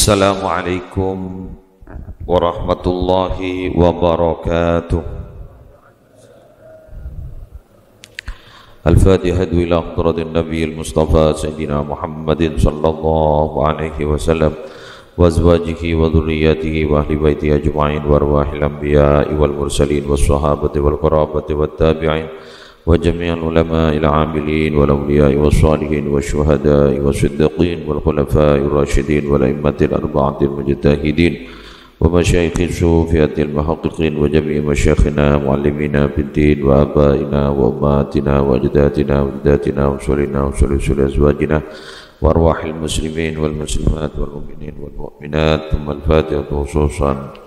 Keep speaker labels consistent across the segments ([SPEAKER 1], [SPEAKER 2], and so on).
[SPEAKER 1] Assalamualaikum warahmatullahi wabarakatuh. Al-Fatihah ila hadratin Nabiyil Mustafa Sayyidina Muhammadin sallallahu alaihi wasallam wa azwajihi wa dhurriyyatihi wa ahli baitihi ajma'in wa arwahil anbiya'i wal mursalin was sahabati wal qarabati wat tabi'in wa jami'al ulama'il 'amilin wal awliya'i was salihin was syuhada'i was siddiqin wal khulafa'ir rasyidin wal a'immatil arba'atil mujtahidin wa masyayikhis sufiyatil muhaqqiqin wa jami'i masyayikhina muallimina bid-din wa abaina wa ummatina wa ajdatina wa jaddatina wa usulina wa usul azwajina wa arwahil muslimin wal muslimat wal mu'minin wal mu'minat thumma al-fatihah khususan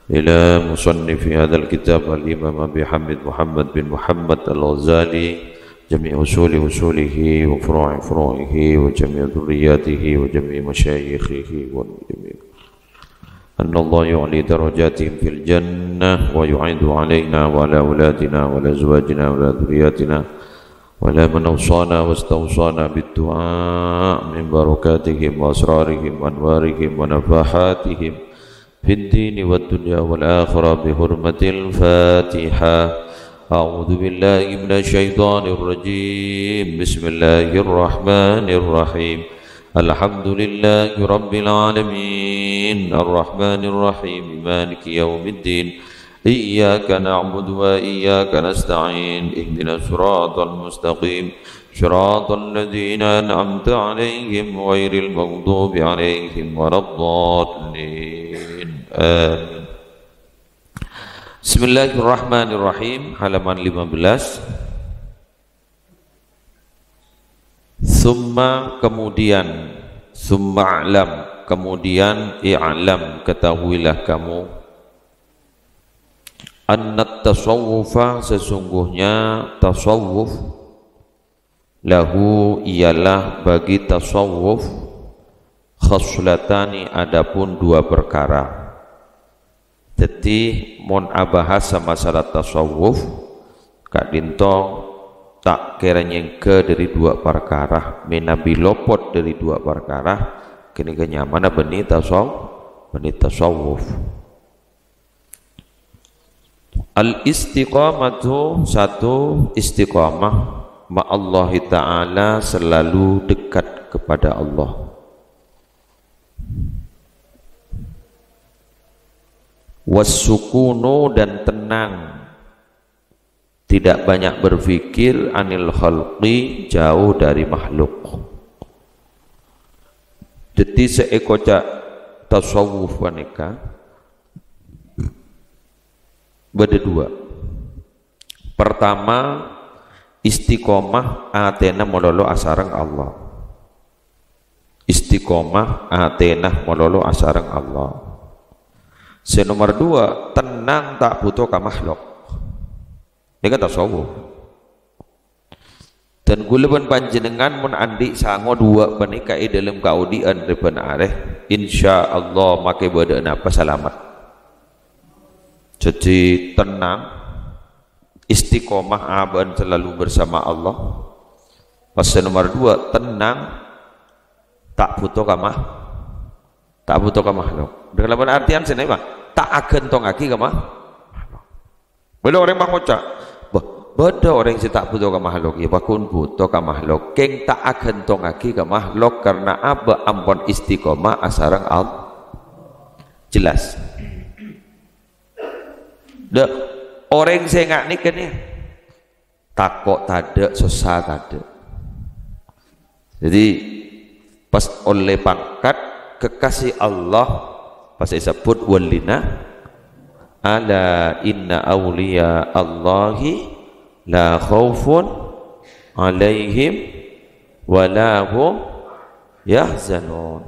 [SPEAKER 1] ila musannif hadzal kitab al-imam Abi Hamid Muhammad bin Muhammad al-Ghazali jami' usulihi wa furu'ihi wa jami' dhurriyyatihi wa jami' masyayikhihi wa jami' anna Allah yu'li darajatihim fil jannah wa yu'idu 'alaina wa 'ala auladina wa 'ala azwajina wa 'ala dhurriyyatina wa 'ala man awsana wastawsana bid-du'a min barakatihim wa asrarihim wa anwarihim wa nafahatihim في الدين والدنيا والآخرة بحرمة الفاتحة أعوذ بالله من الشيطان الرجيم بسم الله الرحمن الرحيم الحمد لله رب العالمين الرحمن الرحيم مالك يوم الدين إياك نعبد وإياك نستعين اهدنا الصراط المستقيم صراط الذين أنعمت عليهم غير المغضوب عليهم ولا الضالين آمين. Bismillahirrahmanirrahim. Halaman 15. Summa kemudian, summa a'lam kemudian, i'lam ketahuilah kamu, annat tasawwufa sesungguhnya tasawwuf, lahu ialah bagi tasawwuf, khaslatani adapun dua perkara. Jadi mon abahas masalah tasawuf kak dinto tak kiranya ke dari dua perkara, menabi lopot dari dua perkara kini kenyamana beni tasawuf. Al istiqamatu satu istiqamah ma'allahi ta'ala selalu dekat kepada Allah. Wassukunu dan tenang, tidak banyak berpikir, anil khalqi jauh dari makhluk. Jadi seekocak tasawuf wanita beda dua. Pertama istiqomah atena mololo asarang Allah. Istiqomah atena mololo asarang Allah. Nomor dua, tenang tak butuh ke makhluk. Ini kan tasawuf. Dan gulaban panjenengan mun andi sango dua panikai dalam kaudian depan areh, insya Allah makai badan apa selamat. Jadi tenang, istiqomah aban selalu bersama Allah. Pas nomor dua, tenang tak butuh ke makhluk. Dalam artian sini mah tak akan tong aki ke makhluk. Beda orang bang ngocak, beda orang si tak butuh ke makhluk, ya bakun butuh ke makhluk. Keng tak akan tong aki ke makhluk karena apa? Ampun istiqomah asarang Allah. Jelas. Dek orang saya ngak ni kan ya, takok tada, susah tada. Jadi pas oleh pangkat kekasih Allah pas disebut walina ala inna awliya Allahi la khaufun alaihim wa la hum yahzanun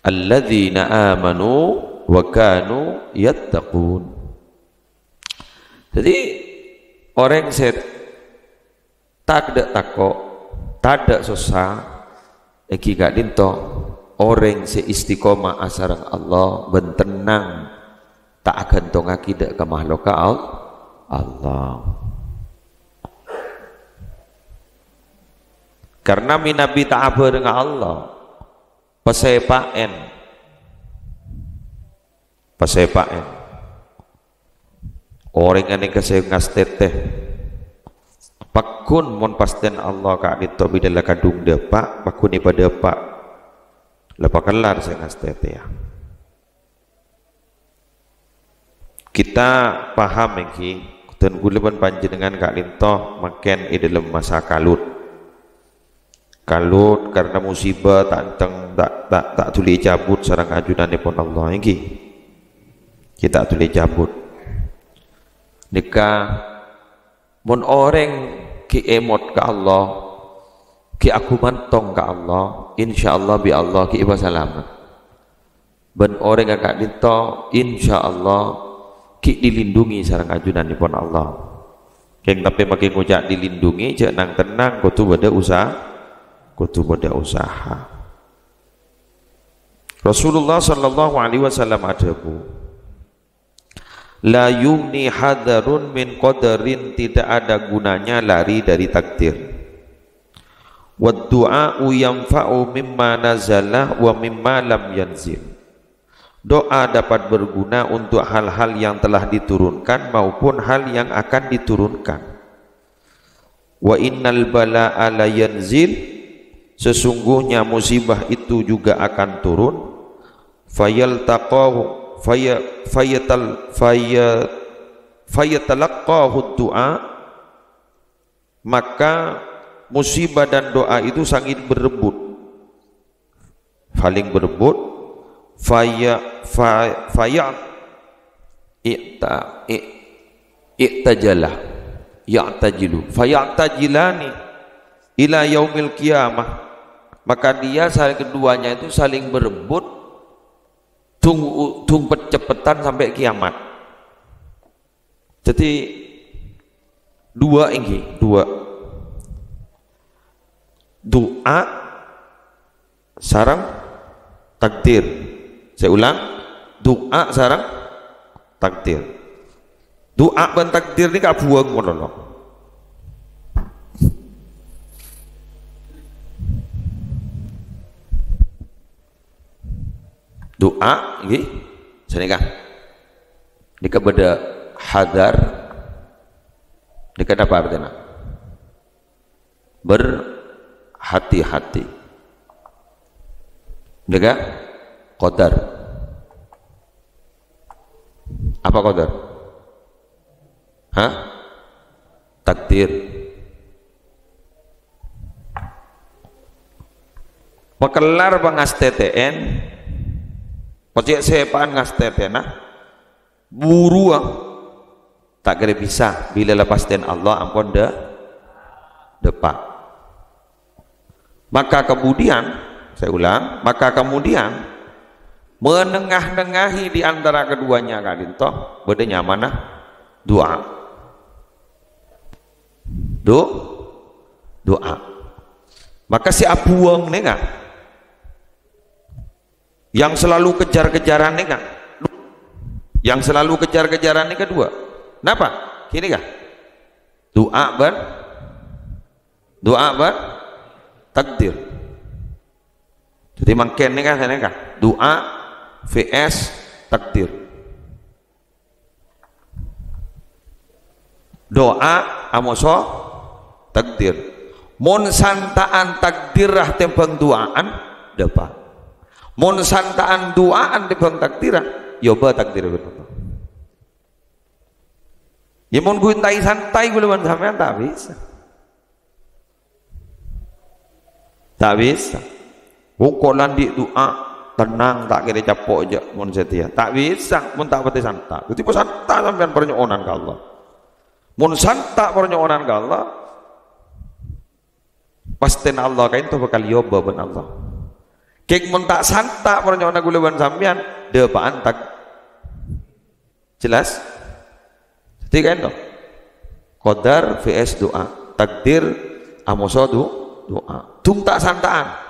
[SPEAKER 1] alladzina amanu wa kanu yattaqun. Jadi orang set tak ada takok, tak ada susah, eki gak dinto orang seistiqomah asarang Allah bentenang tak akan tongaki dak ke makhluk Allah. Karena minabi ta'abah dengan Allah. Pasepaen. Orang yang kasih ngasteteh pakun mon pasten Allah kak dito bidala kadung depak pakun ipa depak lepas kelar saya ngasteteh ya. Kita paham yang dan guleban panjenengan kak lintoh makin di dalam masa kalut karena musibah tak tuli cabut sarang ajudan pun Allah ini kita tuli cabut nikah mon orang ki emot ke Allah ki aku mantong ke Allah insyaallah bi Allah ki iba selamat ben orang kak lintoh insyaallah ki dilindungi sarang ajunan pun Allah. Keng tapi makin ngujak dilindungi cek nang tenang kutu bada usaha. Rasulullah sallallahu alaihi wasallam adabu. La yumni hadarun min qadarin, tidak ada gunanya lari dari takdir. Wad du'a'u yanfa'u mimma nazala wa mimma lam yanzil. Doa dapat berguna untuk hal-hal yang telah diturunkan maupun hal yang akan diturunkan. Wa innal bala'a la yanzil, sesungguhnya musibah itu juga akan turun. Fayatalaqahu du'a, maka musibah dan doa itu saling berebut, saling berebut. Fayaqtajilani ila yaumil qiyamah, maka dia saling keduanya itu saling berebut tunggu cepetan sampai kiamat. Jadi dua doa sarang takdir. Saya ulang, doa sarang takdir. Doa dan takdir ini gak buang ngono. Doa nggih senika. Nika beda hadar. Nika apa artinya? Berhati-hati. Nika qadar. Apa qadar? Takdir. Pekelar bangas TTN pojek sepaan ngas TTN buru tak kira bisa bila lepas den Allah ampun depak. Maka kemudian saya ulang, maka kemudian menengah-nengahi di antara keduanya kadinto bedanya mana? Doa. Maka si abuang nengah yang selalu kejar-kejaran nengah, yang selalu kejar-kejaran ini kedua. Kenapa? Gini kah? Doa ber takdir. Jadi makin nengah doa vs takdir. Doa amoso takdir. Mon santaan takdirah tembang doaan dapat. Mon santaan doaan tembang takdirah yoba takdir betul. Ya mon guntai santai gulaman sampean tak bisa. Tak bisa. Bukolan di doa tenang tak kira capok aja mun setia tak bisa mun tak pati santa jadi santa sampean pernyonan ke Allah mun santa pernyonan ke Allah pasten Allah kain tu bakal yoba ben Allah kek mun tak santa pernyonan guleban sampean depaan tak jelas jadi kain tu qadar vs doa takdir amoso doa tung tak santaan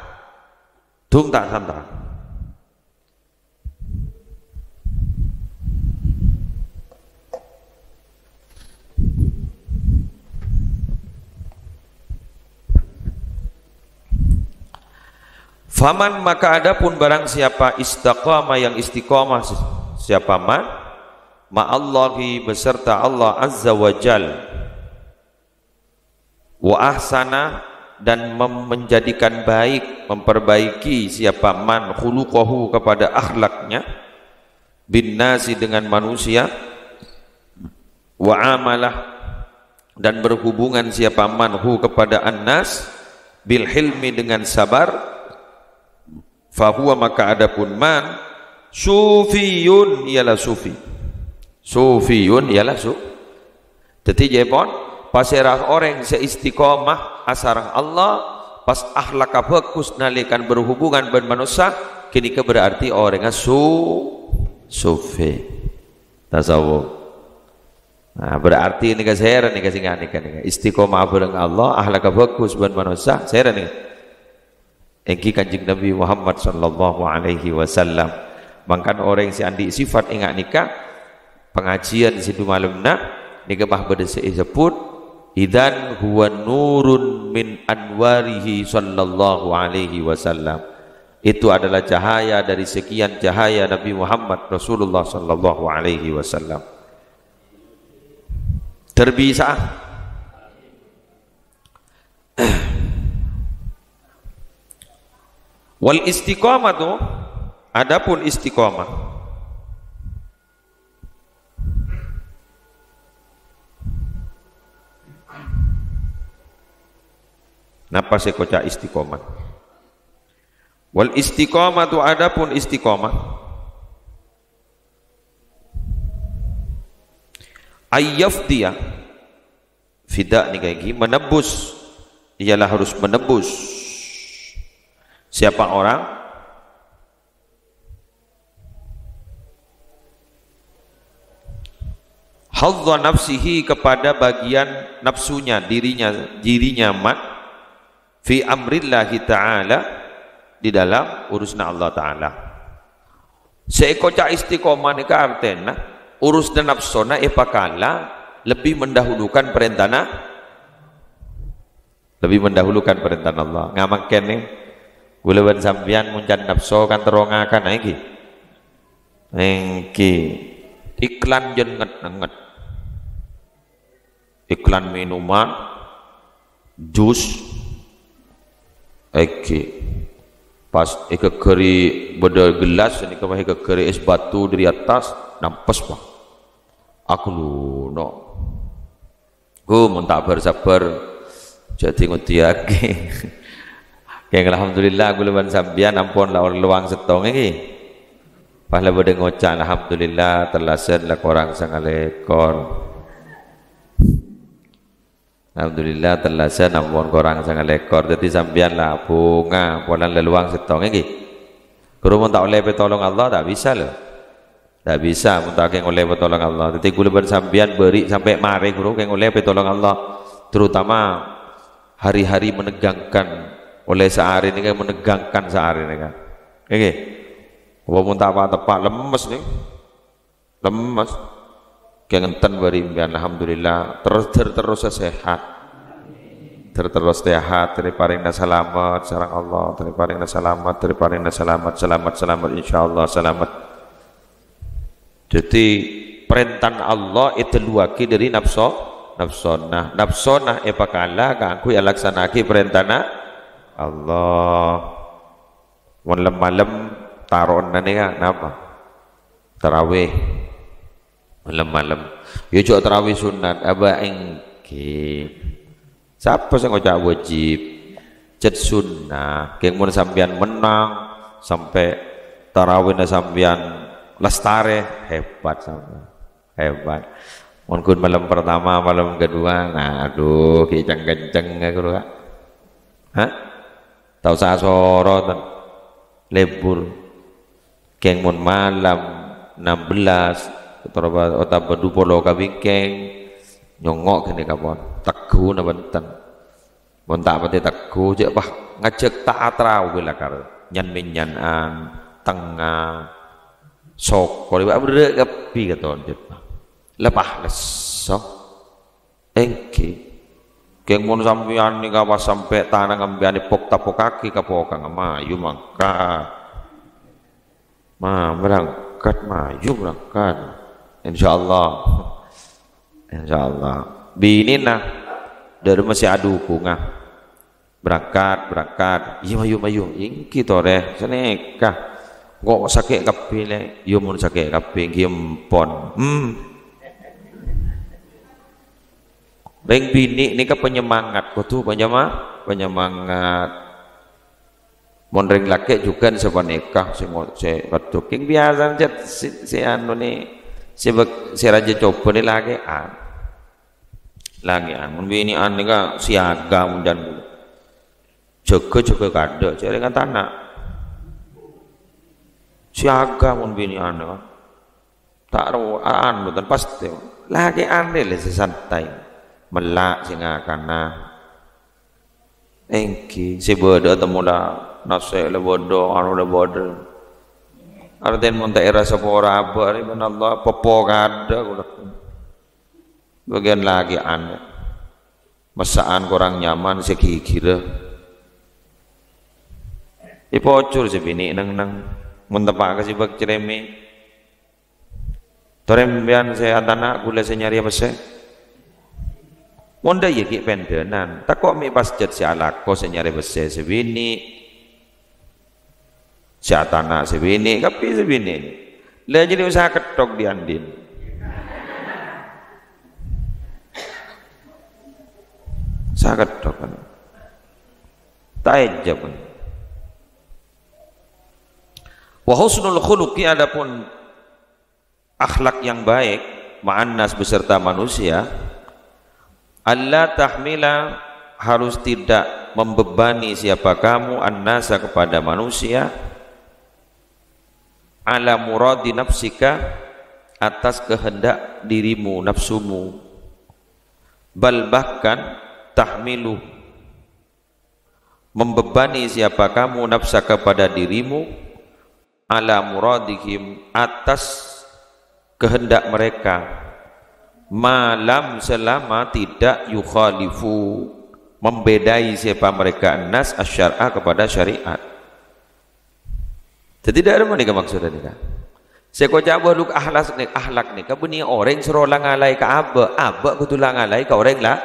[SPEAKER 1] Faman maka adapun barang siapa istaqama yang istiqamah, siapa man ma'allahi beserta Allah azza wa jal, wa ahsana dan menjadikan baik, memperbaiki siapa man khuluquhu kepada akhlaknya, bin nasi dengan manusia, wa amalah dan berhubungan siapa man hu kepada annas, bil hilmi dengan sabar, fahuwa maka adapun man sufiyun ialah sufi, sufiyun ialah dadi jepon pasirah orang seistiqomah asarang Allah pas akhlak bagus nalikan berhubungan dengan manusia kini ke berarti orang sufi tasawuf. Nah, berarti ini kasih nih kasih ngani istiqomah bareng Allah akhlak bagus dengan manusia saya nih engki kanjeng Nabi Muhammad sallallahu alaihi wasallam mangkan orang si andi sifat ingat nikah pengajian situ malam nak nikah bah berdesai sebut idan huwa nurun min anwarihi sallallahu alaihi wasallam, itu adalah cahaya dari sekian cahaya Nabi Muhammad Rasulullah sallallahu alaihi wasallam. Terbisa wal istiqamah tu adapun istiqamah napa saya kocak istiqamah wal istiqamah tu adapun istiqamah ayyafdiya fida ni kayak gini menebus, ialah harus menebus siapa orang hadza nafsihi kepada bagian nafsunya dirinya mat fi amrillahi ta'ala di dalam urusan Allah ta'ala. Sekoca istiqomah ni ka artena urus dan nafsona epakala lebih mendahulukan perintah Allah ngamaken ni gulawan sambian muncan nafsu kan terongakan lagi engki iklan jenget iklan minuman jus pas keri beda gelas ini kemah keri es batu dari atas nampes pak aku luno mun tak bersabar jadi ngutiake yang alhamdulillah gulaban sambian ampun lah orang luang setong ini pahla beda ngocak alhamdulillah terlasen lah korang sangalekor alhamdulillah terlasen ampun korang sangalekor jadi sambian lah bunga polan leluang setong ini kurumun tak oleh petolong Allah tak bisa loh tak bisa muntah yang oleh petolong Allah jadi gulaban sambian beri sampai mari guru yang oleh petolong Allah terutama hari-hari menegangkan oleh sehari ini kan menegangkan sehari ini kan oke apa pun tak apa-apa lemes nih lemes kayak ngenten beri alhamdulillah terus sehat terus sehat teriparing selamat sareng Allah teriparing selamat selamat insyaallah selamat. Jadi perintah Allah itu luaki dari nafsona epakala kangku alaksanaki perintah Allah malam taron nani kan apa tarawih malam ya juga tarawih sunat aba engki siapa sing ngocak wajib cet sunnah keng mun sampean menang sampai tarawih na sampean lestare hebat sampean hebat mun kun malam pertama malam kedua nah aduh kenceng-kenceng aku kak hah tahu saya sorot lebur keng mun malam 16 atau berdupolo kabingkeng nyongok kene kapon teguh na benten mun tak pati teguh je bah ngajak taat rawuh lakar nyan menyanan tengah sok kalau berdek kepi katon jet lepah lesok engki Keng mun sampean ni kawas sampai tanah ngambiani pok tapok kaki kapok ngamayu mangkat. Berangkat maju berangkat. Insyaallah. Insyaallah. Bini nah dari masih adu kunga. Berangkat. Iya mayu. Ingki tore seneka. Kok sakit kapi le? Yo mun sakit kapi gimpon. Beng bini ni ka penyemangat ko tu penyemangat. Mon ring laki juga sebaneka se batu king biasa jet si anu ni si raja coba ni lagi mun bini an ni ka siaga mun dan jaga kada cari dengan tanah siaga mun bini an ka tak anu dan pasti lagi aneh le santai melak singa kana engki si bodoh temu dah nase le bodoh anu le bodoh arten mun daerah sapora abah ni Allah popo kada bagian lagi aneh masaan kurang nyaman sekira ipocur si bini nang mun tepak kasi bak cereme torembian saya anak gula saya nyari apa saya Wanda ya ki pendenan, tak kok mi pasjat si alako senyari besi sebini, si atana sebini, kapi sebini, lah jadi usaha ketok di andin. Usaha ketok kan, tak aja pun. Wa husnul khuluqi adapun akhlak yang baik, ma'annas beserta manusia. Allah tahmila harus tidak membebani siapa kamu annasa kepada manusia ala muradi nafsika atas kehendak dirimu nafsumu bal bahkan tahmilu membebani siapa kamu nafsa kepada dirimu ala muradihim atas kehendak mereka malam selama tidak yukhalifu membedai siapa mereka nas asyar'a kepada syariat. Jadi tidak ada mana maksudnya ni kan. Saya kau jawab luk ahlak ni kan bunyi orang serolang alai ke aba kutulang alai ke orang lah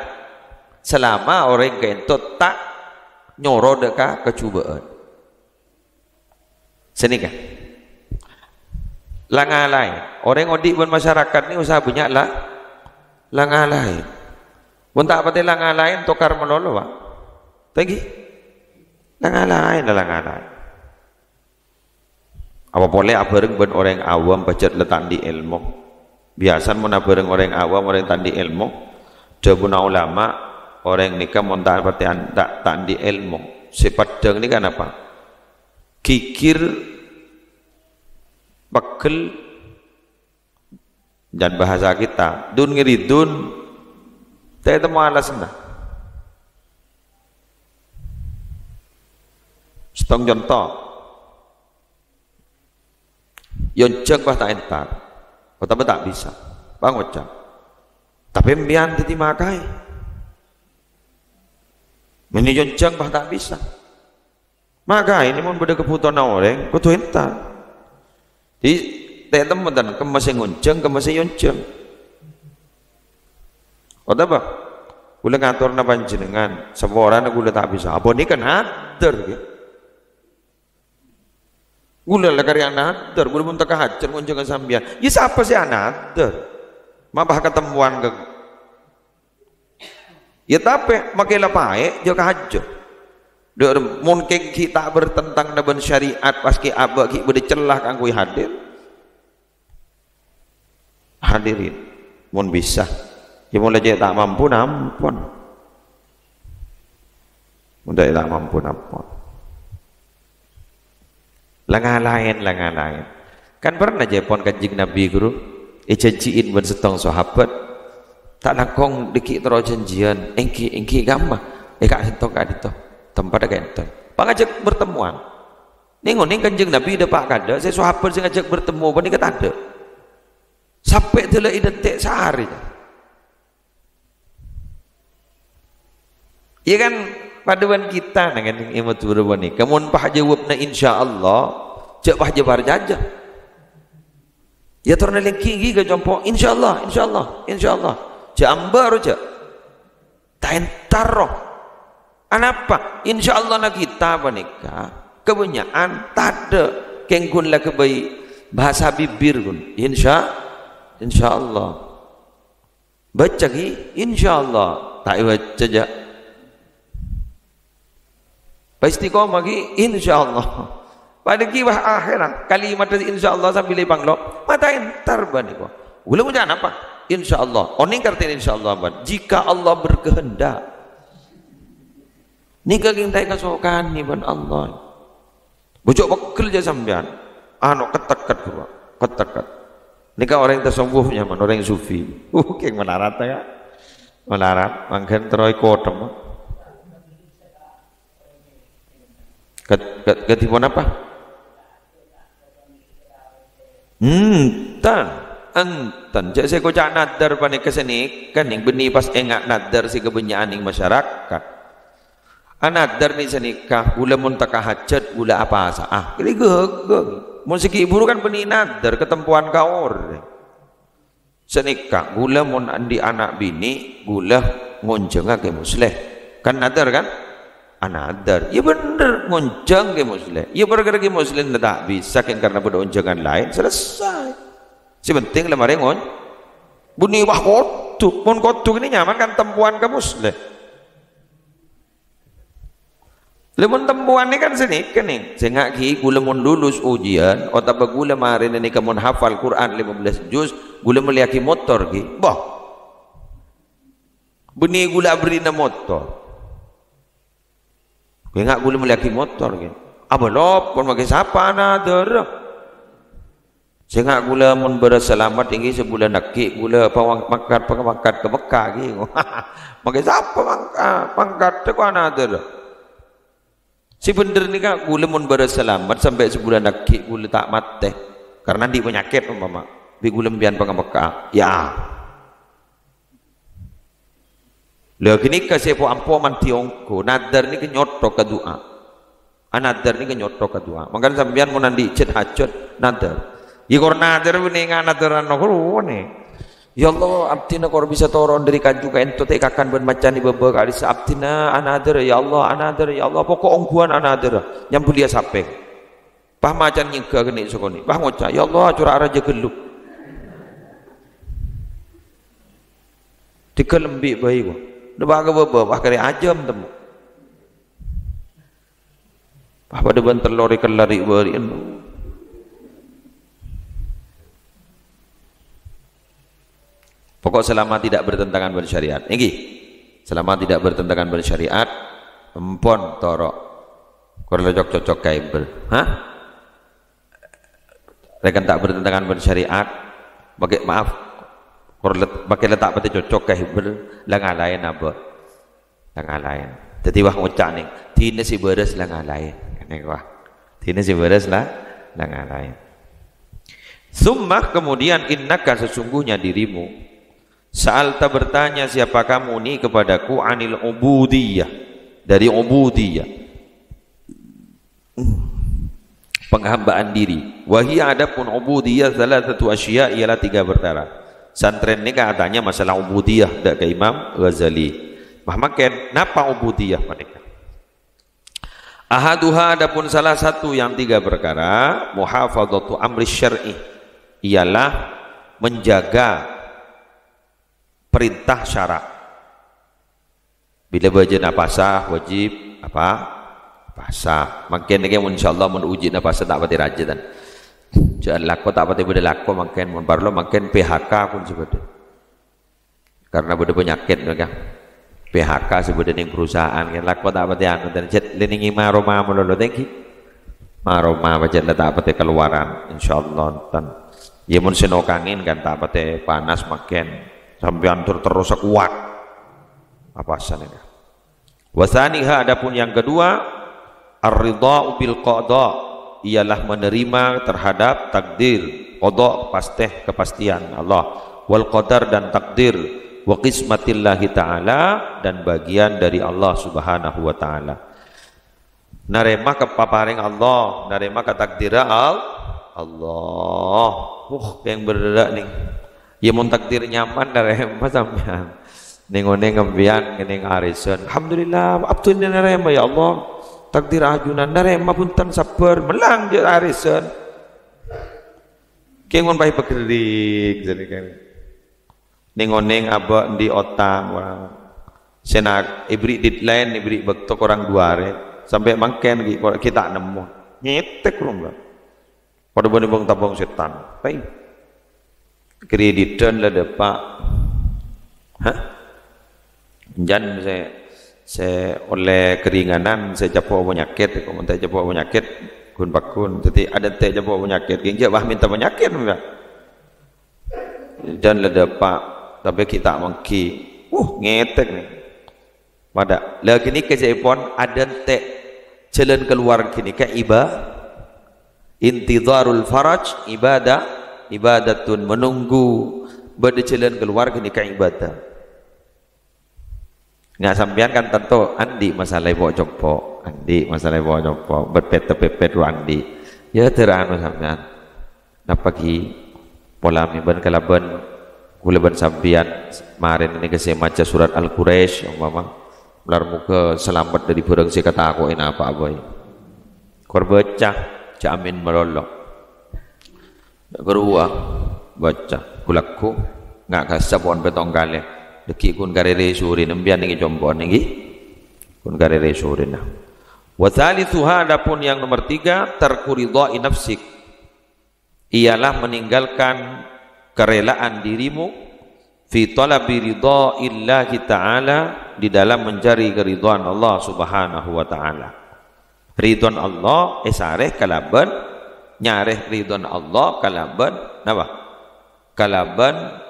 [SPEAKER 1] selama orang kentot tak nyoro deka kecubaan. Sini kan. Langalai orang odik pun masyarakat ni usaha banyak lah langalai pun tak pati langalai tokar melolo pak tegi langalai apa boleh abareng ben orang awam bacat letak di ilmu biasa mun abareng orang awam orang tandi ilmu jabuna ulama orang nikah mun tak pati tak di ilmu sepadang ni kan apa kikir pegel dan bahasa kita dun ngiridun teh temu alas nah setong contoh yonceng bah tak entar tapi tak bisa bang ocak tapi mbian titi makai ini yonceng bah tak bisa makai ini mau beda kebutuhan orang kutu entar di teh teman dan kemasih ngunceng kemasih yonceng kata apa gula ngatur na panjenengan seorang gula tak bisa apa ni kan hadir gula lah karya hadir gula pun tak hajar ngunceng sambian ya siapa sih hadir mabah ketemuan ke ya tapi makilah pae juga hajar mungkin kita bertentang dengan syariat paski abah kita bercelah kangkui hadir hadirin mun bisa ya mulai tak mampu nampun mulai tak mampu nampun lain kan pernah jepon kanjeng Nabi guru janjiin ben setong sahabat tak langkong dikit terus janjian engki gamma kak setong kak dito tempat kak ento pangajak bertemuan ning kanjeng Nabi ada pak kada saya sahabat sing ngajak bertemu apa ni kata ada sampai telah identik sehari Iya kan paduan kita dengan imut berubah ni. Kamu pah jawabna insyaallah, cak pah jabar jajah. Ya torna lengki ke jompo insyaallah, insyaallah, insyaallah. Cak ambar cak. Tak entar roh. Anapa? Insyaallah nak kita panika. Kebanyakan tak ada kengkun lah kebaik bahasa bibir pun. Insyaallah. Baca ki insyaallah. Tak baca je. Istiqomah ki insyaallah. Pada kibah akhirat kalimat insyaallah sambil panglok mata entar bani ko. Ulah jangan apa? Insyaallah. Oning kartin insyaallah ban. Jika Allah berkehendak. Ni kagintai kasokan ni ban Allah. Bocok bekel je sampean. Anu ketekat ko. Ketekat. Nika orang tasawufnya man orang sufi. Keng melarat ya. Melarat mangken troy kotem. Ketipun apa? Antan. Jadi saya kocak nadar panik kesini kan yang benih pas enggak nadar si kebenyaan yang masyarakat. Nadar ni senikah gula muntaka hajat gula apa asa. Kali geg. Musik ibu kan benih nadar ketempuan kaor. Senikah gula mun andi anak bini gula ngonjeng ke musleh. Kan nadar kan? Anadar, ya bener ngoncang ke muslim, ya bergerak ke muslim tidak bisa kan karena pada onjangan lain selesai. Sebenting lemari ngon, bunyi wah kotuk, pun kotuk ini nyaman kan tempuan ke muslim. Lemon tempuan ini kan sini kan nih, saya ki gula mun lulus ujian, otak bagula marin ini kamu hafal Quran 15 juz, gula meliaki motor ki, bah, bunyi gula beri na motor. Enggak gula meliaki motor gitu. Abelop pun pakai siapa nader. Saya enggak gula mun berselamat tinggi sebulan nakik gula apa makat ke Mekah gitu. Pakai siapa mangkat tu kan nader. Si bener ni kan gula mun berselamat sampai sebulan nakik gula tak mati karena di penyakit umpama. Bi gula mbian ke Mekah. Ya. Lah kini kasih po ampo man tiongko nadar ni kenyotok ke doa. Nadar ni kenyotok ke doa. Mangkan sampean mun andi cet hajat nadar. Ya kor nadar ni nganadaran no ni. Ya Allah abdina kor bisa toron dari kaju ka ento te kakan ben macan di bebe kali sa abdina anadar ya Allah pokok ongguan anadar nyampu dia sapeng. Pah macan nyingga kene sokoni. Pah ngoca ya Allah curah raja geluk. Dikelembik bayi ko. Debaga bapa kare ajam temu. Apa deban telori kelari beri. Pokok selama tidak bertentangan dengan syariat. Niki. Selama tidak bertentangan dengan syariat, empon torok. Kalau cocok kaibel. Hah? Rekan tak bertentangan dengan syariat, bagi maaf. Kalau pakai letak pati cocok kaibel, lang lain apa? Lang lain. Jadi wah ngucap ni, tina si beres lang lain. Kan wah. Tina si beres lah lang lain. Summa kemudian innaka sesungguhnya dirimu sa'alta bertanya siapa kamu ni kepadaku anil ubudiyah dari ubudiyah penghambaan diri. Wahia adapun ubudiyah salah satu asya ialah 3 perkara. Santren ni katanya masalah ubudiyah dak ke Imam Ghazali. Mahmaken napa ubudiyah mereka? Ahaduha adapun salah satu yang 3 perkara muhafadzatu amri syar'i ialah menjaga perintah syarak. Bila baca napasah wajib apa? Pasah. Makin lagi insyaallah mun uji napasah tak pati rajin. Jangan laku tak pati beda laku makin mun parlo makin PHK pun sebetulnya. Karena beda penyakit mereka. PHK sebetulnya ning perusahaan kan laku tak pati anu dan jet leningi maroma mulolo tengki. Maroma baca tak pati keluaran insyaallah tan. Ya mun senokangin kan tak pati panas makin sampai terus kuat. Apa asalnya? Wasaniha adapun yang kedua ar-ridha bil qada ialah menerima terhadap takdir qada pastih kepastian Allah wal qadar dan takdir wa qismatillahi ta'ala, dan bagian dari Allah subhanahu wa ta'ala. Narema kepaparing Allah, narema ke takdira Allah. Yang berat nih. Ya mun takdir nyaman narema sampean. Nengone ngembian kening arisan. Alhamdulillah, abdun narema ya Allah. Takdir ajunan narema punten sabar, melang dia arisan. Kengon pai pegerik jadi kan. Nengone ngaba di otak orang. Senak ibri deadline ibri bekto orang duare. Sampai mangken kita nemu nyetek rumah pada bang tabung setan baik kreditan lah depak jan saya oleh keringanan saya capok penyakit kalau minta capok penyakit kun pakun jadi ada teh capok penyakit gengja bah minta penyakit enggak dan lah depak tapi kita mangki ngetek nih pada lagi ni kejaipon ada teh jalan keluar kini ke intidharul faraj ibadatun, menunggu pada jalan keluar kini ke ibadah. Nggak sampean kan tentu andi masalah bawa jopo, andi masalah bawa jopo berpet-pepet ru andi ya terano sampean napa ki pola miban kalaban kulaban sampean kemarin ini saya maca surat Al-Quraisy umpama ular muka selamat dari perang si kata aku ini apa boy kor baca jamin melolok kedua baca kulakku nggak kasih pohon betong kali deki kun karere suri nembian ini jombon ini kun karere suri nah wathalithuha adapun yang nomor 3 tarku ridha'i nafsik ialah meninggalkan kerelaan dirimu fi talabi ridha'illahi ta'ala, di dalam mencari keridhaan Allah subhanahu wa ta'ala. Ridhaan Allah esareh kalaban nyareh ridhaan Allah kalaban napa kalaban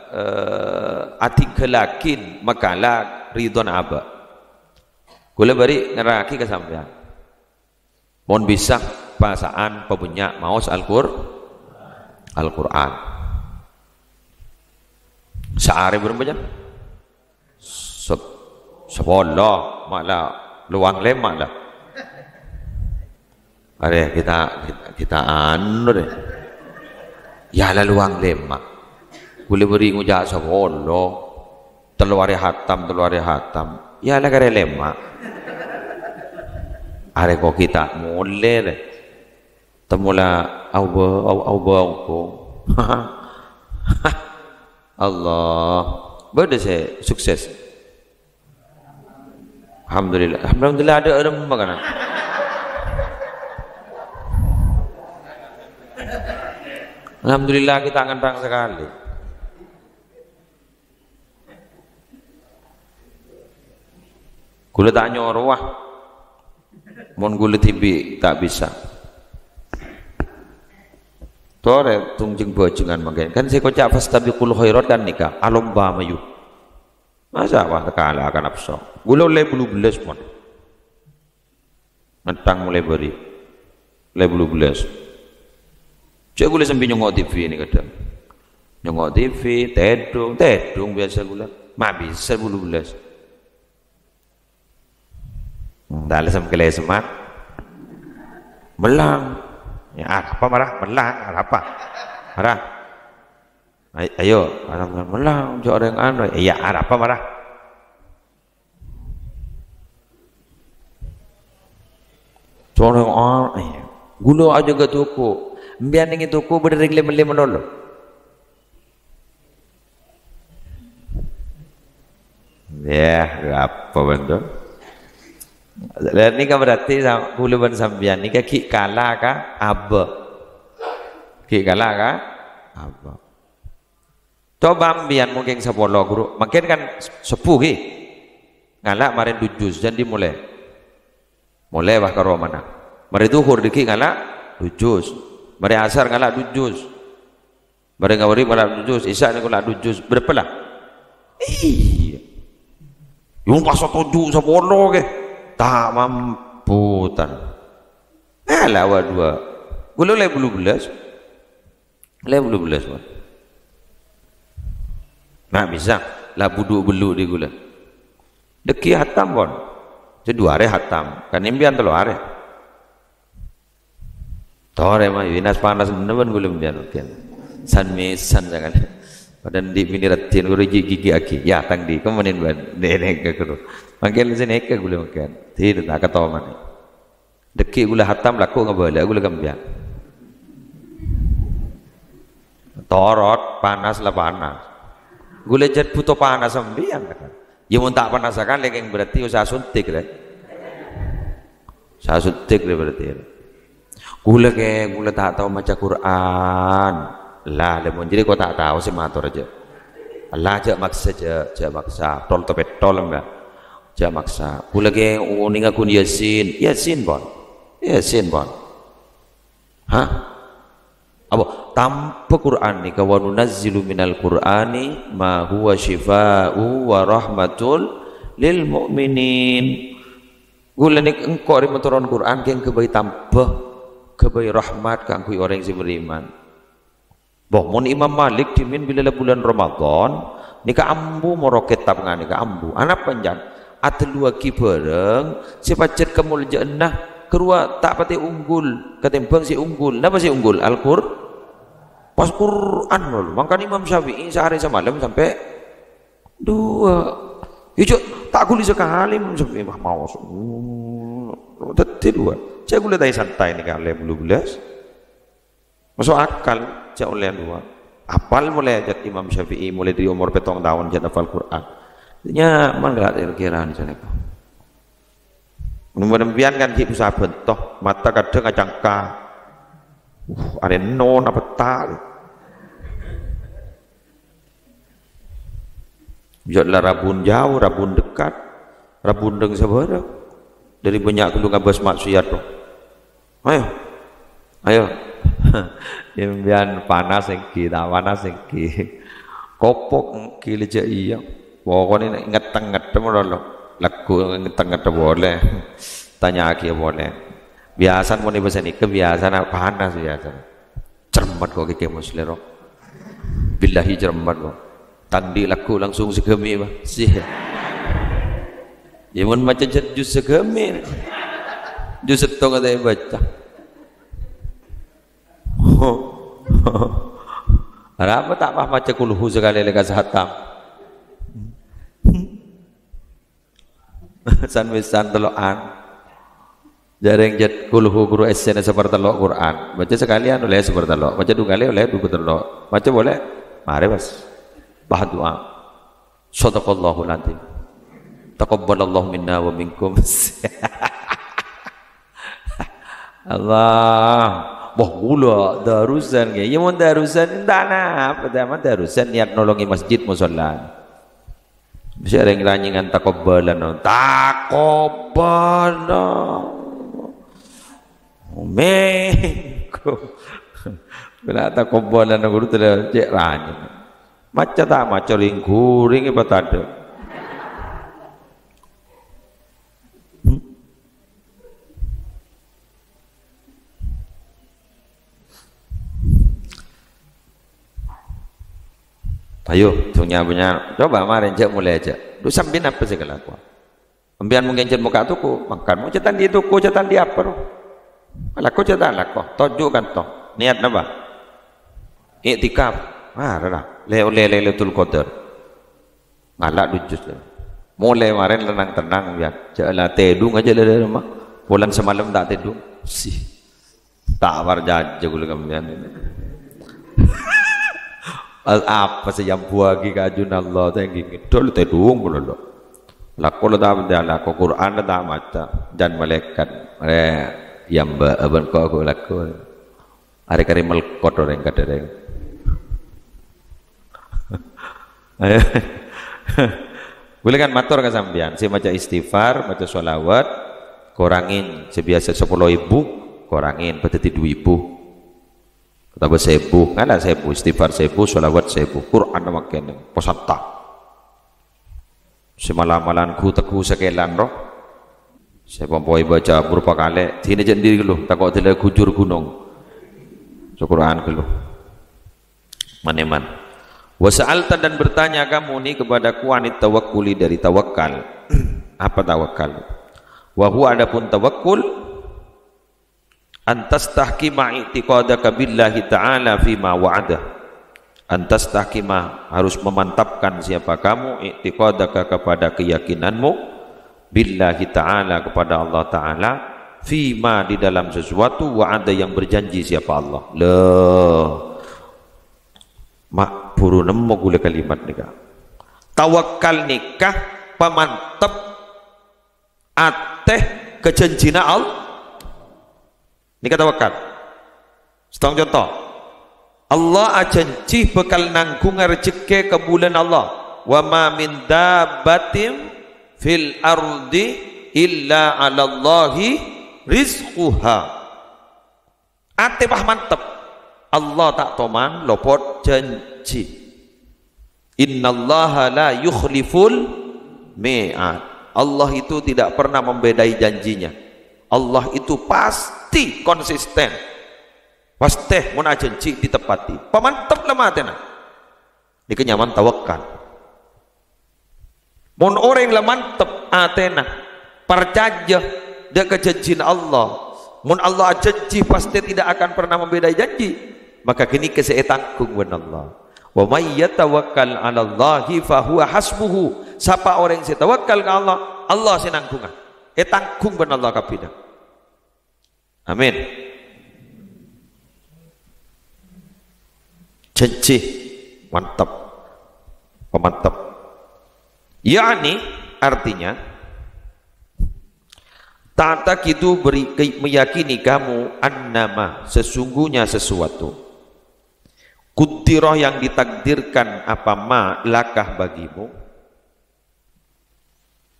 [SPEAKER 1] atikelakin makala ridhaan aba kula bari ngeraki kesampean mohon bisa pasaan pepunya maos Al-Qur'an sehari berapa jam? 10 malah luang lemak lah. Are kita anu deh. Ya lah luang lemak. Boleh beri ngujak 10. Telu hari hatam. Ya lah kare lemak. Are kok kita mulai deh. Temula au Allah berde saya sukses alhamdulillah ada orang makanan alhamdulillah kita ngentang sekali gula tak nyorwah mon gula tibi tak bisa tore tungjeng bojengan mangken kan saya kocak fastabiqul khairat kan nikah alomba mayu masa wah tekala akan nafsu gula le bulu belas pun ngentang mulai beri le bulu belas cek gula sambil nyongok TV ini kadang nyongok TV tedung biasa gula mak bisa bulu belas dalam sampai semat melang ya apa marah melang apa marah ayo melang jauh orang anu iya apa marah corong gula aja gak tuku biar nih tuku berdiri lem menolong ya apa bentuk dan ini kan berarti buluban sambian ini ki kalah ka aba ki kalah ka aba coba ambian mungkin 10 guru makin kan 10 ki ngalah marin dujus dan dimulai mulai wah karo mana mari duhur diki ngalah dujus mari asar ngalah dujus mari ngawari ngalah dujus isya ni ngalah dujus berapa lah iya yung pas 7 10 ke tak mampu tan lawa 2 gula le bulu belas nah bisa lah buduk beluk di gula deki hatam pon dua hari hatam kan imbian telu hari tore mah winas panas nemen gula imbian san mesan jangan padan di miniratin guru gigi aki ya tang di kemudian ban nenek ke guru mangkel sini ke gula makan tidak tak kata mana deki gula hatam laku ngabala gula gambian torot panas lah panas gula jad puto panas sambian kan ya mun tak panas kan lagi berarti usaha suntik deh usaha suntik deh berarti gula tak tahu baca Quran lah lemon jadi kau tak tahu sih matur aja Allah aja maksa aja maksa tol to petol enggak aja maksa gula uning aku yasin bon hah apa tanpa Quran ni wa nunazzilu minal Qur'ani ma huwa shifaa'u wa rahmatul lil mu'minin gula ni engkau ri maturon Quran keng kebai tanpa kebai rahmat kanggo orang yang beriman boh mun Imam Malik dimin bila bulan Ramadan nika ambu moroket tab ngani ka ambu anak panjang atelua ki bareng si pacet kemul jannah kerua tak pati unggul ketimbang si unggul napa si unggul Al-Qur'an pas Quran loh makanya Imam Syafi'i sehari semalam sampai 2 hijau tak guli sekali Imam Syafi'i mau tadi 2 saya gula tadi santai nih kali belum belas masuk akal saya oleh 2 apal mulai ajat Imam Syafi'i mulai dari umur 7 tahun jadi hafal Quran nya mangga kira-kira di sana mudah-mudahan kan kita usaha bentuk mata kadang ngajangka ada non apa tak jadilah rabun jauh rabun dekat rabun deng sabar dari banyak keluh ngabas maksiat tuh ayo imbian panas kita panas kopok kilija iya pokoknya ngeteng-ngeteng lo laku ngeteng-ngeteng boleh tanya aki boleh biasa mau nih bahasa ini kebiasaan panas biasa cermat kok kike muslero billahi cermat kok tandi laku langsung segemi bah sih ya mun macam jus segemi jus setong ada baca apa tak paham macam kulhu sekali lekas hatam san teloan jarang jat kulhu guru SN seperti telok Quran baca sekalian oleh seperti telok baca 2 kali oleh 2 telok baca boleh mari bas bah doa sadaqallahul azim taqabbalallahu minna wa minkum Allah boh gula darusan ya mun darusan dana pertama darusan niat nolongi masjid musalla bisa ada yang ranyangan takobbalan meko bila takobbalan guru telah cek ranyan macam tak macam ringkuring apa tak ada ayo punya coba kemarin cek mulai aja lu sambil apa sih kelakuan ambian mungkin cek muka tuku makan mau cetan di tuku cetan di apa laku cetan laku tojuk kan toh niat apa iktikaf rada Lailatul Qadar ngalak dujus mulai kemarin tenang-tenang ya jalan tedung aja dari rumah pulang semalam tak tedung sih tak warja gue kemudian apa sih yang buagi kajun Allah tinggi dulu tedung belum laku lo tak ada laku Quran tak maca dan malaikat yang aban kau aku laku hari-hari melkot orang kadang boleh kan matur ke sampean si maca istighfar maca sholawat kurangin sebiasa 10.000 kurangin berarti 2.000 kata 1.000 kan 1.000 istighfar 1.000 sholawat 1.000 Quran makin posata semalam-malanku teku sekelan roh saya pompoi baca berupa kali sini jadi dulu takut tidak kujur gunung Quran dulu maneman Wa sa'alta dan bertanya kamu nih kepadaku anit tawakkuli dari tawakal. Apa tawakal? Wa huwa adapun tawakkul antas tahkima i'tiqadaka billahi ta'ala fima wa'ada. Antas tahkima harus memantapkan siapa kamu i'tiqadaka kepada keyakinanmu billahi ta'ala kepada Allah ta'ala fima di dalam sesuatu wa'ada yang berjanji siapa Allah. Mak buru nemu gula kalimat nikah. Tawakal nikah pamantep ateh kejanjina Allah. Nikah tawakal. Setong contoh. Allah ajanji bekal nanggung rezeki ke bulan Allah. Wa ma min dabbatin fil ardi illa 'ala Allahi rizquha. Ate pah mantep. Allah tak toman lopot janji. Innallaha la yukhliful mi'ad. Allah itu tidak pernah membedai janjinya. Allah itu pasti konsisten. Pasti mun janji ditepati. Pamantep lemah atena. Di kenyaman tawakal. Mun orang lemantep atena percaya dia kejanjian Allah. Mun Allah janji pasti tidak akan pernah membedai janji. Maka kini keseetangkung wan Allah. Wa may yatawakkal 'ala Allahi fa huwa hasbuhu. Siapa orang yang tawakal ke Allah, Allah sinangkungan. Etangkung ban Allah kapida. Amin. Janji mantap. Pemantap. Yani artinya ta'ta kitu meyakini kamu annama sesungguhnya sesuatu kudirah yang ditakdirkan apa ma lakah bagimu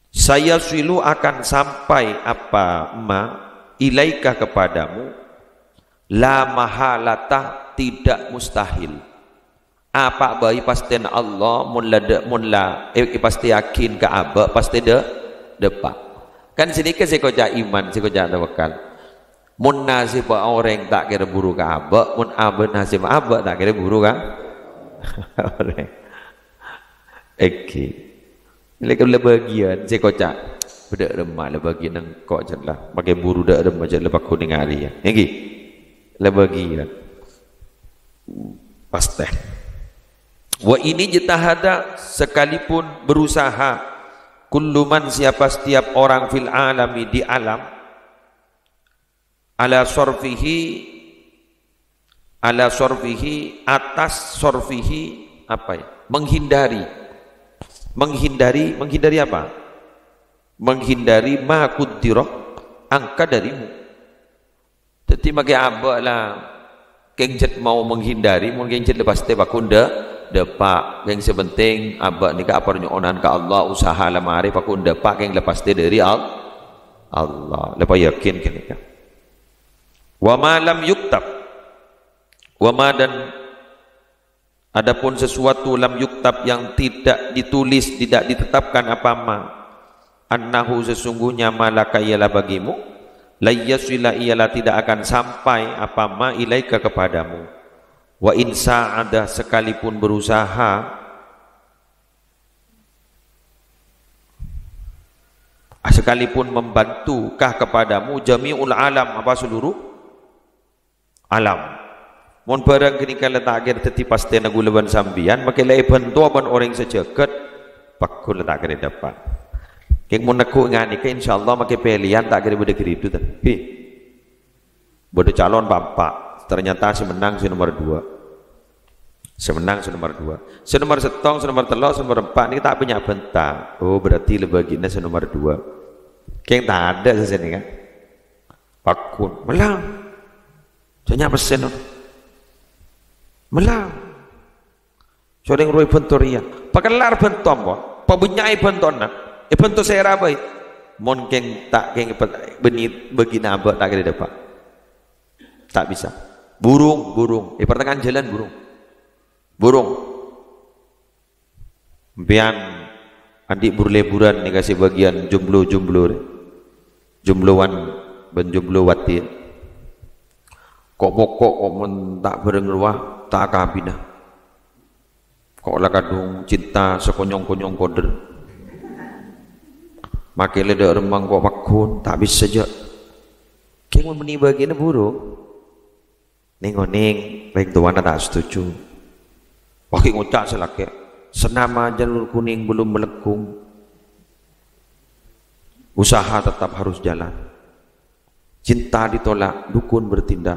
[SPEAKER 1] saya silu akan sampai apa ma ilaika kepadamu la mahalata tidak mustahil apa bayi pastiin Allah munla pasti yakin ke aba pasti depak kan sini ke sekoja iman sekoja tawakal. Mun nasib orang tak kira buru ke abak, mun abak nasib abak tak kira buru kan? Orang, okay. Lepas bagian saya kocak, beda remah lepas bagian nang kok jelah, pakai buru dah remah jelah lepas kuning hari ya, okay. Lepas bagian, pasti. Wa ini jitahada sekalipun berusaha, kulluman siapa setiap orang fil alami di alam. Ala sorfihi atas sorfihi apa ya menghindari apa menghindari ma kudirah angka darimu jadi makai abak lah kengjet mau menghindari mungkin kengjet lepas te bakunda depak yang sepenting abak ni ka apa nyonan ka Allah usaha lamari bakunda pak yang lepas te dari Allah lepas yakin kan wa ma lam yuktab wa ma dan adapun sesuatu lam yuktab yang tidak ditulis tidak ditetapkan apa ma annahu sesungguhnya malaka ialah bagimu la yasila ialah tidak akan sampai apa ma ilaika kepadamu wa insa ada sekalipun berusaha sekalipun membantukah kepadamu jami'ul alam apa seluruh alam mon barang kini kala takir teti pasti na gulaban sambian makai lai bantu ban orang sejagat pakul takir dapat keng mon aku ngani ke insyaallah makai pilihan takir bude kiridu tapi bude calon bapak ternyata semenang si nomor 2 semenang si nomor 2 si nomor setong si nomor telok si nomor 4 ini tak punya bentang oh berarti lebagina si nomor 2 keng tak ada sesini kan pakul melang Soalnya pesen melang. Soalnya roi bentoria. Pakelar bentom bo. Pabunyai bentona. Bentuk saya rabai. Mon keng tak keng benit begina abak tak kira dapat. Tak bisa. Burung. Pertengahan jalan burung. Bian adik berleburan nih kasih bagian jombloan benjomblowatin. Kok pokok kok men tak bereng ruah tak kabinah Kok lah kadung cinta sekonyong-konyong koder. Makin leda remang kok makun tak bisa saja. Keng meni bagian buruk. Ning baik tuan tak setuju. Wakil ngucap selaki. Senama jalur kuning belum melengkung. Usaha tetap harus jalan. Cinta ditolak, dukun bertindak.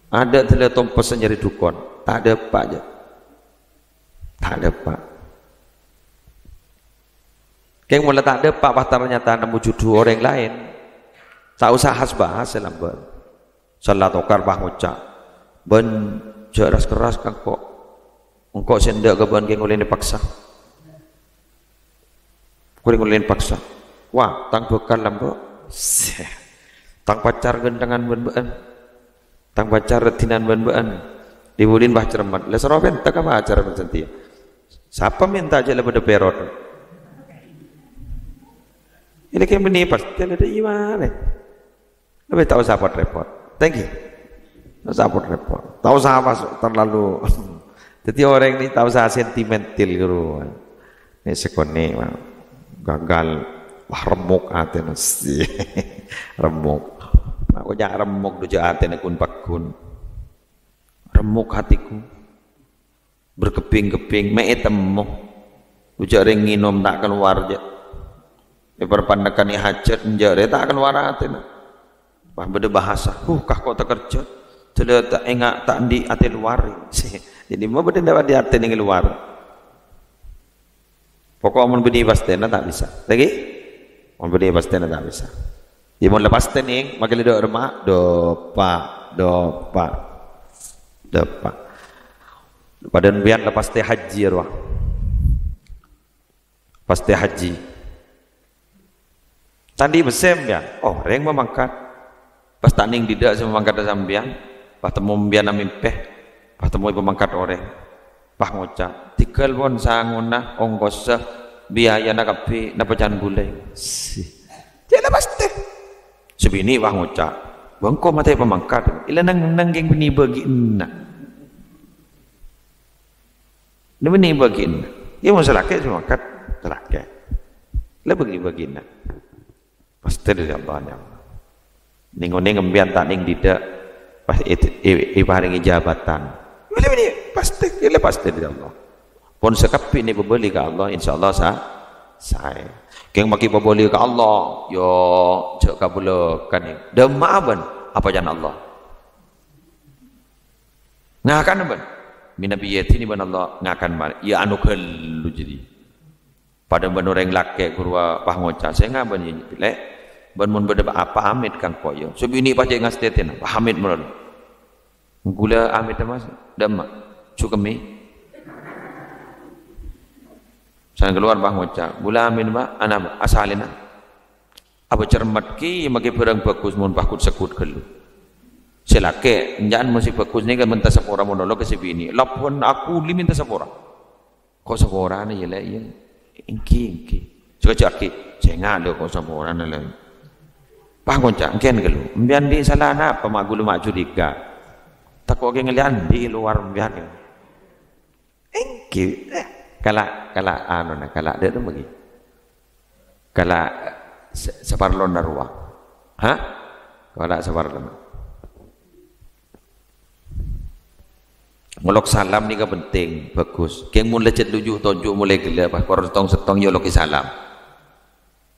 [SPEAKER 1] Ada teleton pesan jadi dukun, tak ada apa aja. Tak ada apa. Keng mulai tak ada pak ternyata nemu judul orang lain. Tak usah bahas lambat. Salah tokar bah ngucap. Ben keras kan kok. Engkau sendak ke ban keng oleh paksa. Kuring oleh paksa. Wah, tang bekal lambat. Tang pacar gendangan ben-ben. Tang pacar retinan ben-ben. Dibulin bah cermat. Lah seroben tak apa acara mencentia. Siapa minta aja lebih perot. Ini kayak begini pasti ada gimana? Lebih tahu siapa repot. Thank you. Tahu siapa repot. Tahu siapa terlalu. Jadi orang ini tahu saya sentimental gitu. Ini sekone gagal. Wah remuk hati nasi. Remuk. Aku jangan remuk doja hati nakun pakun. Remuk hatiku. Berkeping-keping. Temu. Doja ring nginom tak keluar je. Perpandakan ni hajat njare tak keluar hati nak. Wah beda bahasa. Kah kau tak kerja. Tidak tak enggak tak di hati luar. Jadi mau beda dapat di hati ni luar. Pokok amun beni pasti tak bisa. Lagi? Amun beni pasti tak bisa. Dia mau lepas ni makin dok rumah dopa. Badan biar lepas teh haji ruah. Pasti haji. Tadi besem ya, oh reng memangkat. Pas taning tidak sama mangkat sambian, pas temu mbianamimpeh, pas temu pemangkat oreng. Pas ngocap, tikal pon sanguna ongkos biaya nak kapi nak pecahan gulai. Jadi pasti. Sebini wah ngocap, bangko mati pemangkat. Ila nang geng bini begina. Ini bini begina. Ia mau selake cuma kat selake. Ila begina. Pasti dari Allah. Ning ngembian tak ning tidak pas ibaringi jabatan. Ini pasti dari Allah. Pun sekapi ni berbeli ke Allah, insyaallah saya. Keng maki berbeli ke Allah, yo cak kabulkan ni. Demaban apa jangan Allah. Ngakan ban. Minabiyati ni ban Allah ngakan ban. Ya anu kellu jadi. Pada orang laki kurwa pah ngoca saya ngaban ye pilek ban mun beda apa amit kang koyo sebini pace ngastetin hamid mun gula amit mas damma cukemi sang keluar pah ngoca gula amin ba ana asalina apa cermat ki make perang bagus mun pakut sekut kelu selake njaan musik bagus ni kan menta sapora monolog ke sebini lapun aku liminta sapora kok sapora ni yele ye ingki cakap saya ngado kau sama orang lain paham cak ken gelu mbian di salah na pemagulu mak curiga tak kau ngelian di luar mbian ingki kala anu na kala dia tu bagi kala separlon narwa ha kala separlon Mulok salam ni kan penting, bagus. Keng mulai cet tujuh tonjuk mulai gila, pas korang setong yo loki salam.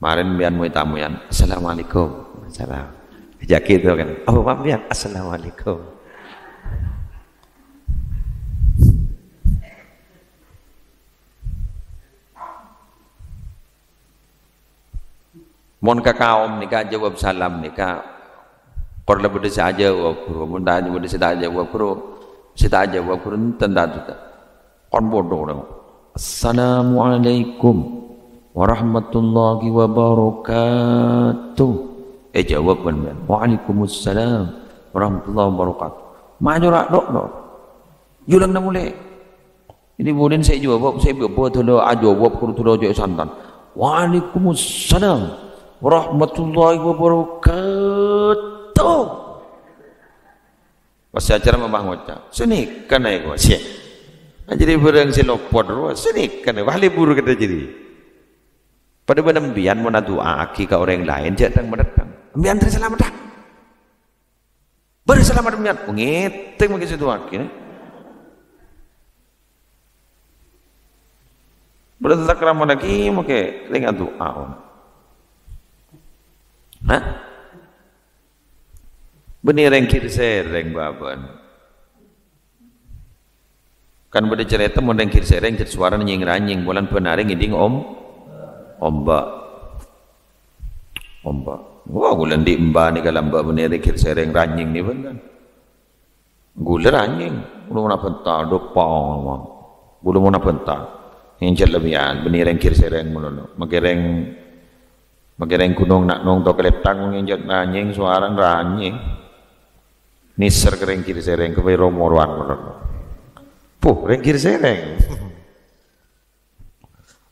[SPEAKER 1] Kemarin bian mu tamu yan, assalamualaikum, salam. Jaki tu kan, apa bian, assalamualaikum. Mon kaum ni kan jawab salam ni kan, korang lebih saja jawab guru, mon dah lebih saja jawab guru. Saya tak jawab kurun tanda tu. Kon bodoh orang. Assalamualaikum warahmatullahi wabarakatuh. Jawab benar. Waalaikumsalam warahmatullahi wabarakatuh. Maju rak dok. Julang nak mulai. Ini kemudian saya jawab tu lo jawab kurun tu lo jawab santan. Waalaikumsalam warahmatullahi wabarakatuh. Pas acara mamah ngoca. Sini kan ai gua sia. Jadi berang silopod ro sini kan wali buru kata jadi. Pada benembian mau doa aki ke orang lain jatang mendatang. Ambian terus selamat dah. Berselamat ambian. Ngiting mungkin situ aki. Berdetak ramah lagi mungkin dengan doa. Hah? Benih rengkir sereng baban. Kan pada cerita mau rengkir sereng jadi suara nying ranying bulan penaring ini ombak. Wah bulan di mbak ni kalau mbak benih rengkir sereng ranying ni benar. Gula ranying, belum nak pental dopang, belum nak pental. Yang lebihan benih rengkir sereng mulu, magereng gunung nak nong to keletang yang jat ranying suara ranying. Nisar ke rengkir sereng ke romorwan puh rengkir sereng.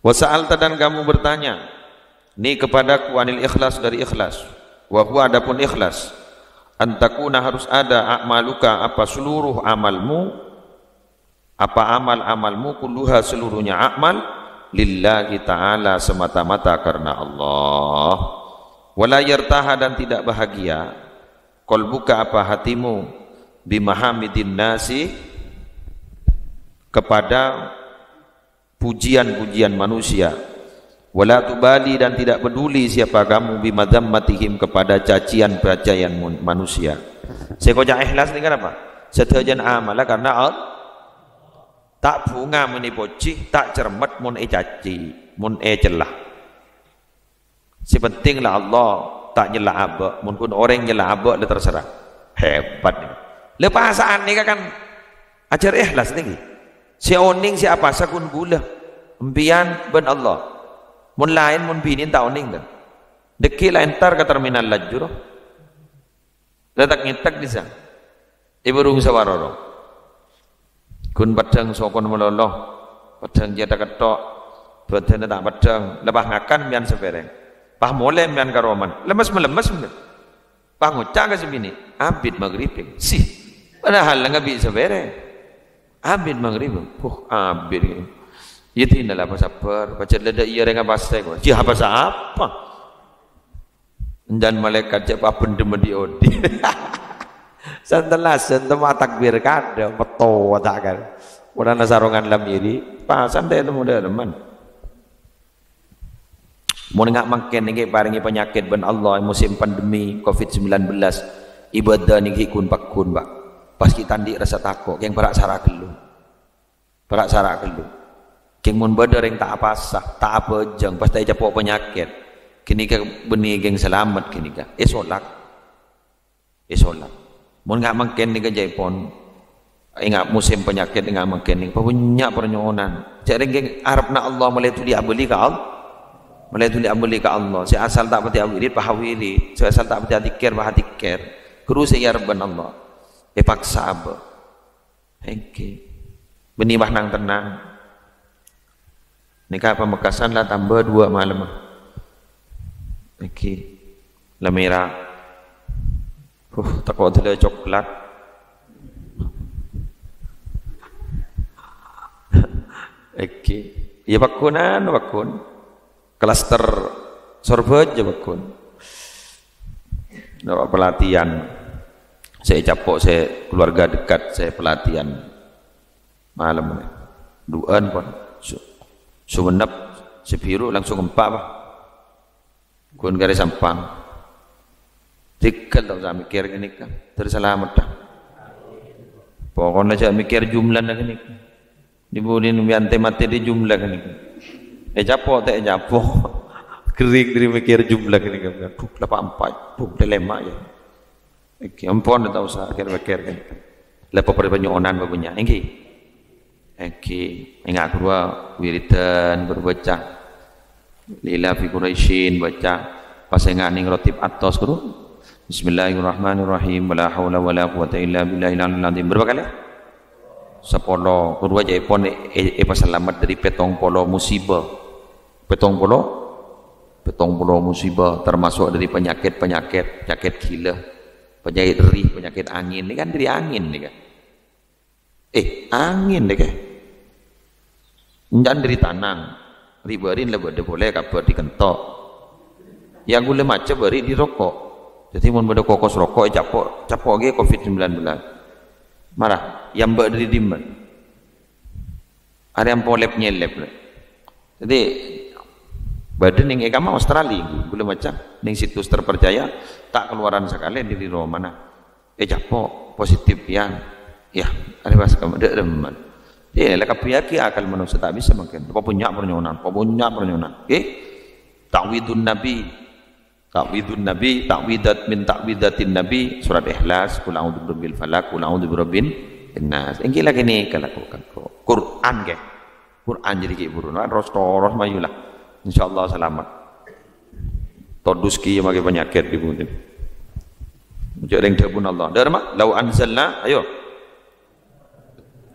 [SPEAKER 1] Wasa'alta dan kamu bertanya ni kepadaku anil ikhlas dari ikhlas wa huwa adapun ikhlas antakuna harus ada a'maluka apa seluruh amalmu apa amal-amalmu kulluha seluruhnya amal lillahi ta'ala semata-mata karena Allah wala yartaha dan tidak bahagia qalbuka apa hatimu bimahamidin nasi kepada pujian-pujian manusia wala tubali dan tidak peduli siapa kamu bimadammatihim kepada cacian-cacian manusia. Saya kocak ikhlas ni kan apa? Sedajan amala karena tak bunga menipoci tak cermat mun caci mun celah. Si pentinglah Allah tak nyela abak, mungkin orang nyela abak dia terserah. Hebat ni. Lepasaan ni kan ajar ikhlas ni. Si oning si apa sakun gula. Empian ben Allah. Mun lain mun binin tak oning dah. Deki lain tar ke terminal lajur. Letak ngitak di sana. Ibu sawaroro. Kun padang sokon meloloh. Padang jada ketok. Badan tak padang. Lebah ngakan mian sepereng. Pah mulai mian karoman, lemas melemas bener. Pah ngocak ke sebini, abid maghrib sih. Padahal nggak bisa bere. Abid maghrib, abid. Itu inilah apa sabar, baca leda iya dengan bahasa kau. Cih bahasa apa? Dan malaikat jawab pendem di odi. Setelah takbir kada, betul kan. Udah nasarongan lamiri, pasan deh itu muda teman. Mau ngak makan ni paringi penyakit ben Allah musim pandemi COVID-19 ibadah ni kun pakun pak pas kita di rasa takut yang perak sarak kelu keng mun badar yang tak apa sah tak apa jeng pas tak capok penyakit kini ke benih geng selamat kini ke solat mau ngak makan ni ke Jepun ingat musim penyakit ngak makan ni punya pernyonan cak geng Arab na Allah mulai tu dia beli ke Allah mulai tu diambil ke Allah. Saya asal tak berhati awirid, pahawirid. Saya asal tak berhati tikir, pahatikir. Kuru saya yarban Allah. Paksa apa? Hengke. Benih nang tenang. Nikah pemekasan lah tambah 2 malam. Hengke. Lah merah. Takut ada coklat. Hengke. Ya bakun. Klaster sorbet je bakun. Dapat pelatihan. Saya capok, saya keluarga dekat, saya pelatihan malam ni. Duaan pun. Sumenep, sebiru langsung empat bah. Kun garis sampang. Tikal tak usah mikir gini kan. Terselamat dah. Pokoknya saya mikir jumlah nak gini. Dibudin biante mati di jumlah gini. Capok tak capok kering dari mikir jumlah gini kan 84 dilema ya ampun tak usah mikir kan lepas pada penyonan babunya ingat kedua wiridan berbaca lila fi quraisyin baca pas ingat ning rotib atas kudu bismillahirrahmanirrahim wala haula wala quwata illa billahil aliyyil azim berapa kali sepolo kedua Jepun selamat dari petong polo musibah petong polo musibah termasuk dari penyakit gila Penyakit rih, penyakit angin ini kan dari angin nih kan. Angin deh kan. Jangan dari tanang. Ribarin lah boleh kabar dikentok. Yang gula macam beri di rokok. Jadi mun beda kokos rokok capok ge COVID-19. Marah, yang mbak dari dimman. Ada yang polep nyelep. Jadi badan yang agama Australia gula macam ning situs terpercaya tak keluaran sekali di mana. Capok positif yang ya ada bahasa kamu ada deman. Dia leka piyaki akal manusia tak bisa makin. Apa punya pernyonan. Ta'widun Nabi, ta'widat min ta'widatin Nabi, surat Ikhlas, qul a'udzu birabbil falaq, qul a'udzu birabbin nas. Engki lagi ni kalakukan Quran ke. Quran jadi ki burun, rostoros mayulah. Insyaallah selamat. Toduski yang bagi penyakit di bumi. Jadi pun Allah. Dharma, lau anzalna, ayo.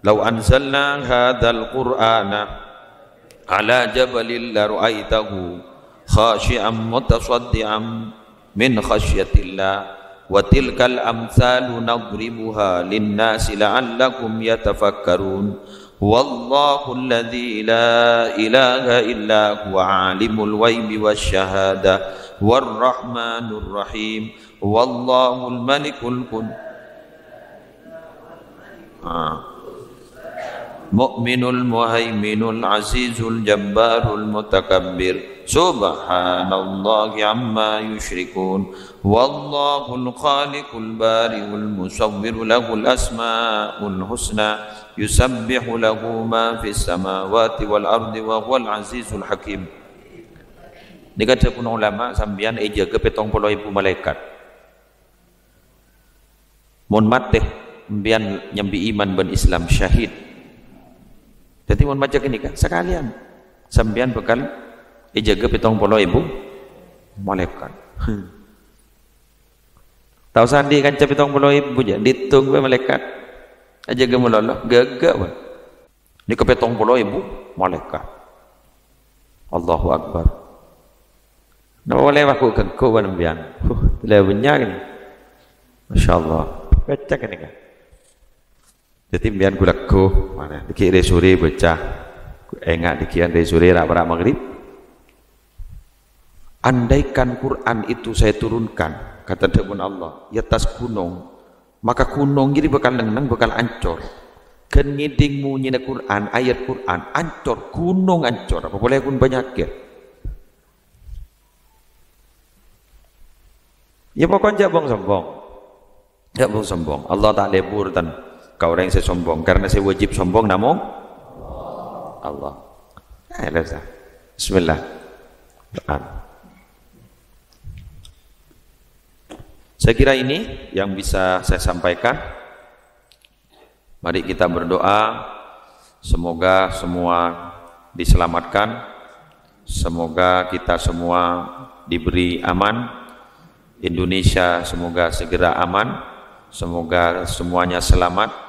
[SPEAKER 1] Lau anzalna hadzal Qur'ana ala jabalin la ra'aitahu khashi'an mutasaddian min khasyatillah wa tilkal amsalu nadribuha lin-nasi la'allakum yatafakkarun wallahu alladzi la ilaha illa huwa alimul ghaibi wasyahada warrahmanur rahim wallahul malikul mu'minul muhaiminul azizul jabbarul mutakabbir subhanallahi amma yushrikun wallahul khaliqul bari'ul musawwiru lahul asmaul husna yusabbihu lahu ma fis samawati wal ardi wa huwal azizul hakim. Dikata pun ulama sambian jaga 70.000 malaikat. Mun mateh mbian nyambi iman ben Islam syahid. Jadi mau baca ini kan sekalian sambian bekal jaga 70.000 malaikat. Tahu sandi kan 70.000 je ditung be malaikat. Jaga mulala gagak we. Ni ke 70.000 malaikat. Allahu akbar. Nak boleh aku kengko sambian. Boleh banyak ni. Masya-Allah. Baca kan ni kan. Jadi biar gulaku mana dikit dari sore baca enggak dikian dari sore rak maghrib. Andaikan Quran itu saya turunkan kata Tuhan Allah di atas gunung, maka gunung jadi bakal nenang bakal ancur. Kan ngiding munyi Quran ayat Quran ancur gunung ancur apa boleh pun banyak ya pokoknya jangan sombong. Jangan sombong. Allah tak lebur dan kau orang yang saya sombong karena saya wajib sombong namun Allah. Bismillah. Saya kira ini yang bisa saya sampaikan. Mari kita berdoa semoga semua diselamatkan, semoga kita semua diberi aman, Indonesia semoga segera aman, semoga semuanya selamat.